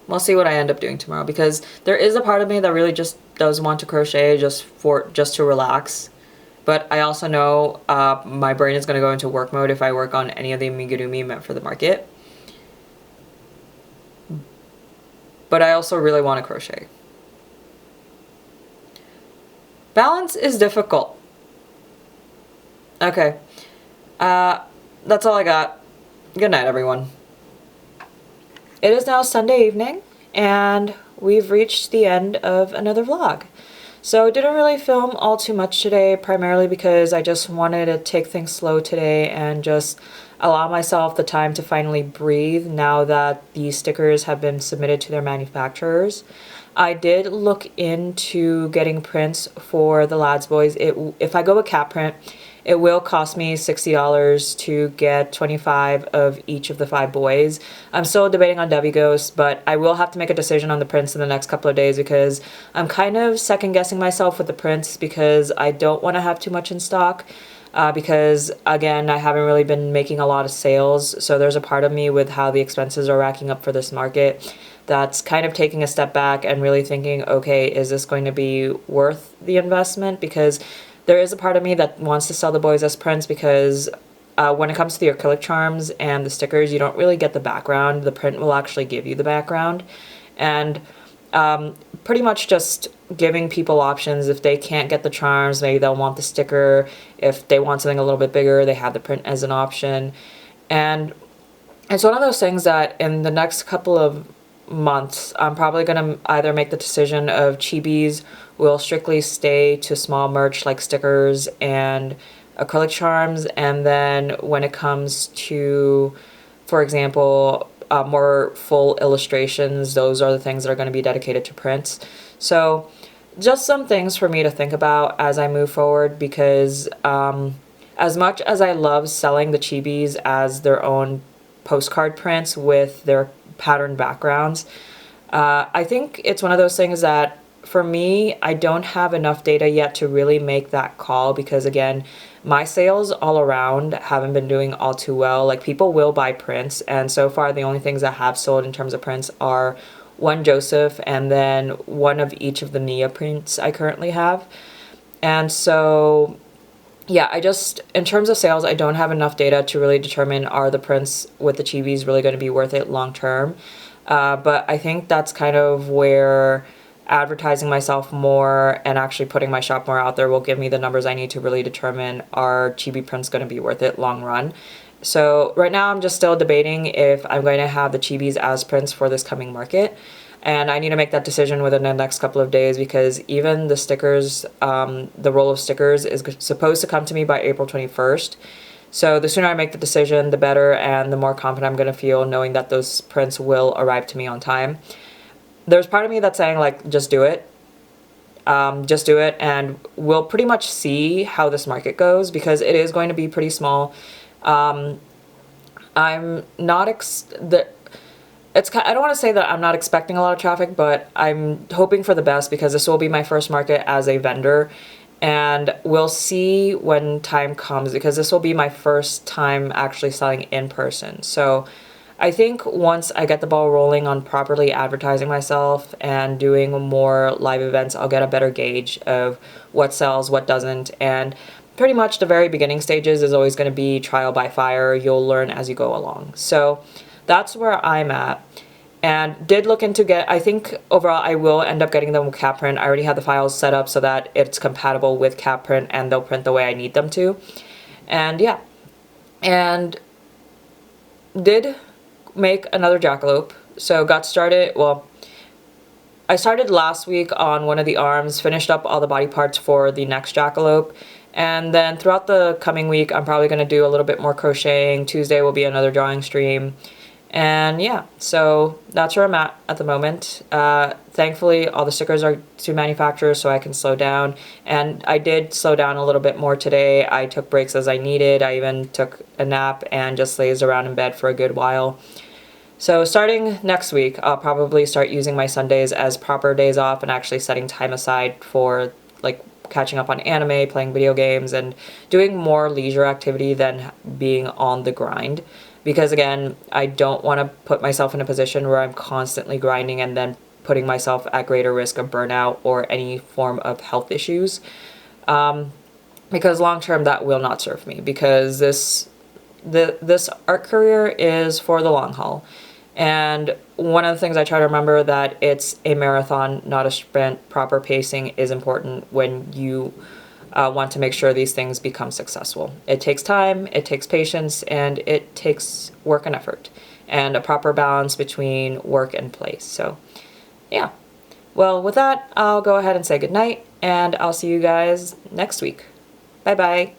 S1: We'll see what I end up doing tomorrow, because there is a part of me that really just does want to crochet just to relax. But I also know my brain is going to go into work mode if I work on any of the amigurumi meant for the market. But I also really want to crochet. Balance is difficult. Okay. That's all I got. Good night, everyone. It is now Sunday evening, and we've reached the end of another vlog. So didn't really film all too much today, primarily because I just wanted to take things slow today and just allow myself the time to finally breathe now that the stickers have been submitted to their manufacturers. I did look into getting prints for the lads boys. If I go with cat print, it will cost me $60 to get 25 of each of the 5 boys. I'm still debating on Debbie Ghost, but I will have to make a decision on the prints in the next couple of days, because I'm kind of second guessing myself with the prints because I don't want to have too much in stock. Because again, I haven't really been making a lot of sales, so there's a part of me with how the expenses are racking up for this market that's kind of taking a step back and really thinking, okay, is this going to be worth the investment? Because there is a part of me that wants to sell the boys as prints, because when it comes to the acrylic charms and the stickers, you don't really get the background. The print will actually give you the background. And pretty much just giving people options. If they can't get the charms, maybe they'll want the sticker. If they want something a little bit bigger, they have the print as an option. And it's one of those things that in the next couple of months, I'm probably going to either make the decision of chibis will strictly stay to small merch like stickers and acrylic charms, and then when it comes to, for example, more full illustrations, those are the things that are going to be dedicated to prints. So just some things for me to think about as I move forward, because as much as I love selling the chibis as their own postcard prints with their patterned backgrounds, I think it's one of those things that for me, I don't have enough data yet to really make that call, because again, my sales all around haven't been doing all too well. Like, people will buy prints, and so far the only things that have sold in terms of prints are one Joseph and then one of each of the Nia prints I currently have. And so yeah, in terms of sales, I don't have enough data to really determine are the prints with the chibis really going to be worth it long term. But I think that's kind of where advertising myself more and actually putting my shop more out there will give me the numbers I need to really determine are chibi prints going to be worth it long run. So right now I'm just still debating if I'm going to have the chibis as prints for this coming market. And I need to make that decision within the next couple of days because even the stickers, the roll of stickers is supposed to come to me by April 21st. So the sooner I make the decision, the better, and the more confident I'm going to feel knowing that those prints will arrive to me on time. There's part of me that's saying, like, just do it. Just do it, and we'll pretty much see how this market goes because it is going to be pretty small. I'm not I don't want to say that I'm not expecting a lot of traffic, but I'm hoping for the best because this will be my first market as a vendor, and we'll see when time comes because this will be my first time actually selling in person. So I think once I get the ball rolling on properly advertising myself and doing more live events, I'll get a better gauge of what sells, what doesn't, and pretty much the very beginning stages is always going to be trial by fire. You'll learn as you go along. So that's where I'm at. And did look into I think overall I will end up getting them with cap print. I already have the files set up so that it's compatible with cap print and they'll print the way I need them to. And yeah. And did make another jackalope. So got started, well, I started last week on one of the arms, finished up all the body parts for the next jackalope. And then throughout the coming week, I'm probably going to do a little bit more crocheting. Tuesday will be another drawing stream. And yeah, so that's where I'm at the moment. Thankfully, all the stickers are to manufacturers, so I can slow down. And I did slow down a little bit more today. I took breaks as I needed. I even took a nap and just lazed around in bed for a good while. So starting next week, I'll probably start using my Sundays as proper days off and actually setting time aside for like catching up on anime, playing video games, and doing more leisure activity than being on the grind. Because again, I don't want to put myself in a position where I'm constantly grinding and then putting myself at greater risk of burnout or any form of health issues. Because long term that will not serve me because this art career is for the long haul. And one of the things I try to remember that it's a marathon, not a sprint. Proper pacing is important when you want to make sure these things become successful. It takes time, it takes patience, and it takes work and effort, and a proper balance between work and play. So, yeah. Well, with that, I'll go ahead and say goodnight, and I'll see you guys next week. Bye-bye.